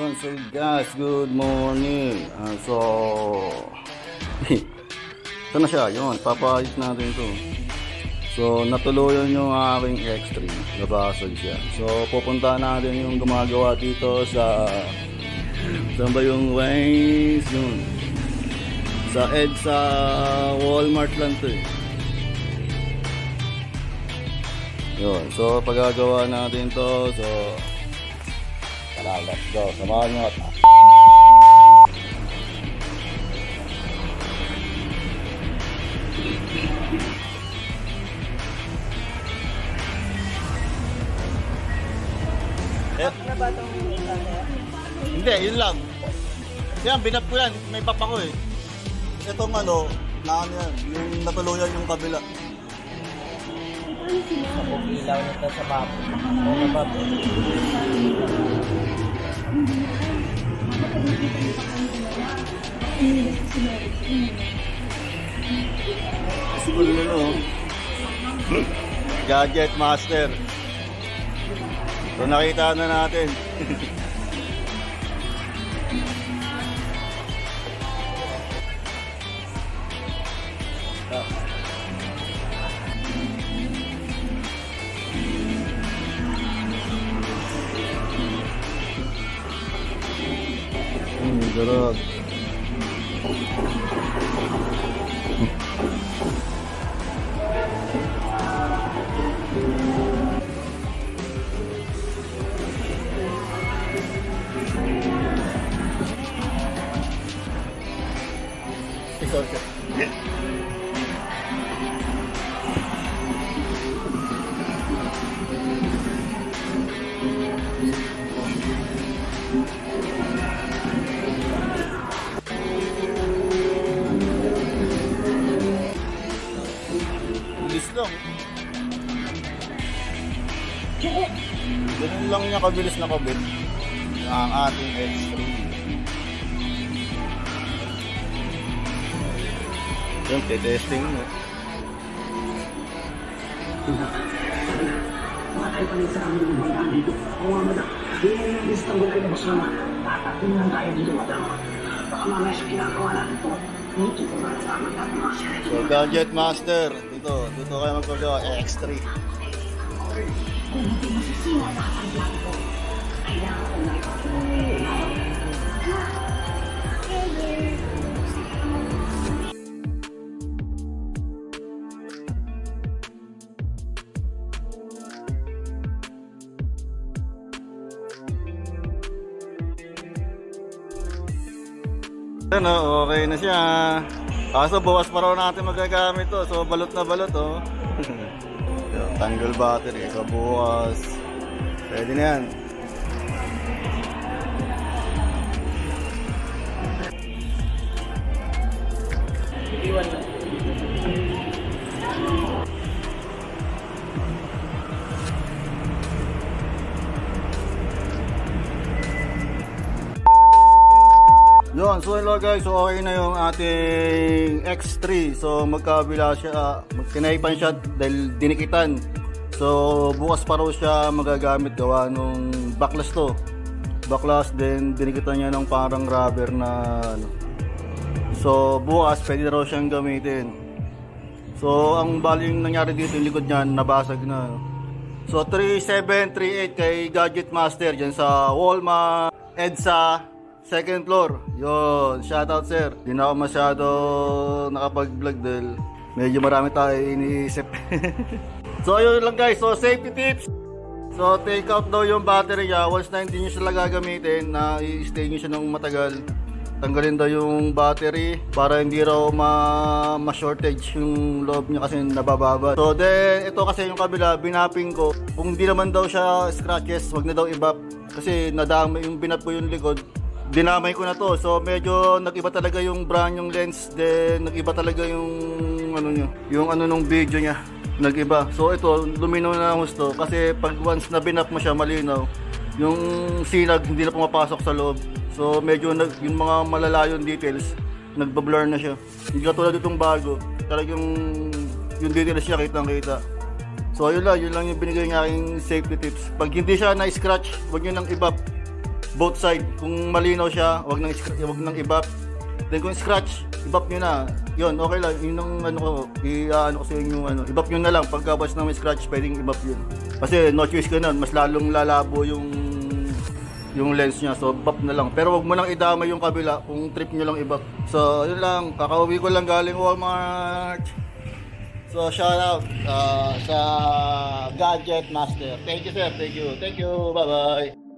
Yun, so guys, good morning. Ito na siya, yun, papayos natin ito. So natuluyan yung aking X3, nabasag siya. So pupunta natin yung gumagawa dito sa saan ba yung ways yun, sa EDSA Walmart lang to eh. Yun, so pagagawa natin to, so tara, let's go, samahan nyo at na ba itong internet? hindi, yun lang. Yan, binap ko yan, may papa ko eh. Itong ano, na ano yan, yung natuluyan yung kabila. Sa ilaw nito sa map. Ano ba ito? Siguro yun o. Gadget Master. So nakita na natin. Garot. Ganun lang niya kabilis na kabit ang ating X3. Yung testing mo. Matay pa rin sa amin ng mga dito. Kung nga madam, hindi na yung listang gulay na gusto na. Tatatin lang tayo dito, madam. Baka mamaya sa ginagawa natin ito. Hindi ko na sa amin natin mga siya. So, Gadget Master. Dito kayo magpagawa. X3. Kung hindi masisira sa kasanglan ko, kailangan ko na ito. Ano, okay na siya. Kaso bukas pa raw natin magagamit to. So balot na balot oh. Tangle battery. So bukas pwede na yan. Iwan na. Yun, so hello guys, so okay na yung ating X3. So magkabila siya, kinaipan siya dahil dinikitan. So bukas pa raw siya magagamit, gawa nung backlash to. Backlash, then dinikitan niya ng parang rubber na ano. So bukas pwede na raw siyang gamitin. So ang baling nangyari dito, yung likod niyan nabasag na. So 3738 kay Gadget Master dyan sa Walmart, EDSA second floor. Yun, shoutout sir. Di na ako masyado nakapag-vlog dahil medyo marami tayo iniisip. So yun lang guys, so safety tips. So take out daw yung battery niya. Once na hindi nyo sila gagamitin, na i-stay nyo siya ng matagal, tanggalin daw yung battery para hindi raw ma-shortage yung loob niya kasi nabababa. So then ito kasi yung kabila, binapping ko. Kung di naman daw siya scratches, wag na daw i-bap kasi nadamay yung binap ko yung likod. Dinamay ko na to, so medyo nag-iba talaga yung brand yung lens, then nag-iba talaga yung ano nyo, yung ano nung video nya, nag-iba. So ito, luminaw na ang gusto kasi pag once na binap mo siya malinaw, yung sinag hindi na pumapasok sa loob. So medyo yung mga malalayong details, nagba-blur na siya. Hindi katulad itong bago, talagang yung details niya kitang-kita. So yun lang yung binigay ng aking safety tips. Pag hindi siya na-scratch, huwag nyo nang i-bap. both side. Kung malinaw siya, wag nang i-buff. Then kung scratch, i-buff nyo na. Yun, okay lang. Yun ang ano ko, i-ano ko sa inyo, ano, i-buff nyo na lang. Pagkabas na may scratch, pwedeng i-buff yun. Kasi no choice ka na, mas lalong lalabo yung lens niya. So buff na lang. Pero wag mo nang idama yung kabila kung trip nyo lang i-buff. So yun lang, kakauwi ko lang galing Walmart. So shout out sa Gadget Master. Thank you sir, thank you. Bye bye.